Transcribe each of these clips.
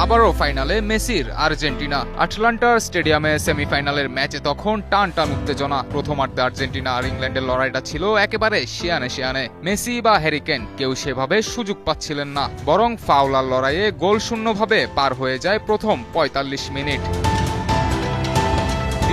আবারও ফাইনালে মেসির আর্জেন্টিনা। আটলান্টার স্টেডিয়ামে সেমিফাইনালের ম্যাচে তখন টান টান উত্তেজনা। প্রথমার্ধে আর্জেন্টিনা আর ইংল্যান্ডের লড়াইটা ছিল একেবারে শিয়ানে। মেসি বা হ্যারি কেন কেউ সেভাবে সুযোগ পাচ্ছিলেন না, বরং ফাউলার লড়াইয়ে গোল শূন্যভাবে পার হয়ে যায় প্রথম ৪৫ মিনিট।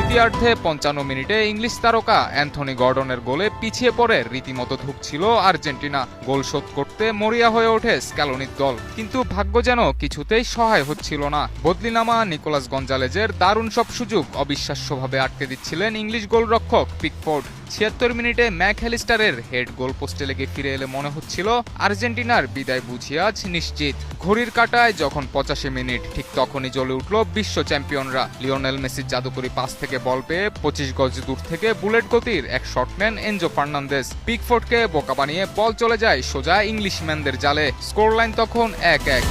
দ্বিতীয়ার্ধে ৫৫ মিনিটে ইংলিশ তারকা অ্যান্থনি গর্ডনের গোলে পিছিয়ে পড়ে রীতিমতো ধুঁকছিল আর্জেন্টিনা। গোল শোধ করতে মরিয়া হয়ে ওঠে স্ক্যালোনির দল, কিন্তু ভাগ্য যেন কিছুতেই সহায় হচ্ছিল না। বদলিনামা নিকোলাস গঞ্জালেজের দারুণ সব সুযোগ অবিশ্বাস্যভাবে আটকে দিচ্ছিলেন ইংলিশ গোলরক্ষক পিকফোর্ড। ৭৬ মিনিটে ম্যাকঅ্যালিস্টারের হেড গোল পোস্টে লেগে ফিরে এলে মনে হচ্ছিল আর্জেন্টিনার বিদায় বুঝি আজ নিশ্চিত। ঘড়ির কাঁটায় যখন ৮৫ মিনিট, ঠিক তখনই জ্বলে উঠল বিশ্ব চ্যাম্পিয়নরা। লিওনেল মেসির জাদুকরি পাস থেকে বল পেয়ে ২৫ গজ দূর থেকে বুলেট গতির এক শট নেন এনজো ফার্নান্দেজ। পিকফোর্ডকে বোকা বানিয়ে বল চলে যায় সোজা ইংলিশম্যানদের জালে। স্কোর লাইন তখন ১-১।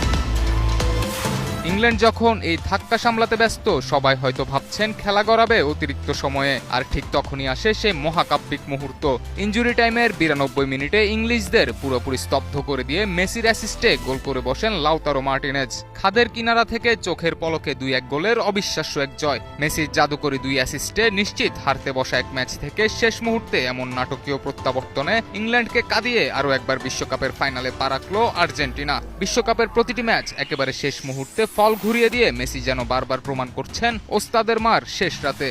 ইংল্যান্ড যখন এই ধাক্কা সামলাতে ব্যস্ত, সবাই হয়তো ভাবছেন খেলা গড়াবে অতিরিক্ত সময়ে, আর ঠিক তখনই আসে সেই মহাকাব্যিক মুহূর্ত। ইনজুরি টাইমের ৯২ মিনিটে ইংলিশদের পুরোপুরি স্তব্ধ করে দিয়ে মেসির অ্যাসিস্টে গোল করে বসেন লাউতারো মার্টিনেজ। খাদের কিনারা থেকে চোখের পলকে ২-১ গোলের অবিশ্বাস্য এক জয়। মেসির জাদুকরি ২ অ্যাসিস্টে নিশ্চিত হারতে বসা এক ম্যাচ থেকে শেষ মুহূর্তে এমন নাটকীয় প্রত্যাবর্তনে ইংল্যান্ডকে কাঁদিয়ে আরও একবার বিশ্বকাপের ফাইনালে পা রাখল আর্জেন্টিনা। বিশ্বকাপের প্রতিটি ম্যাচ একেবারে শেষ মুহূর্তে ফল ঘুরিয়ে দিয়ে মেসি যেন বারবার প্রমাণ করছেন ওস্তাদের মার শেষ রাতে।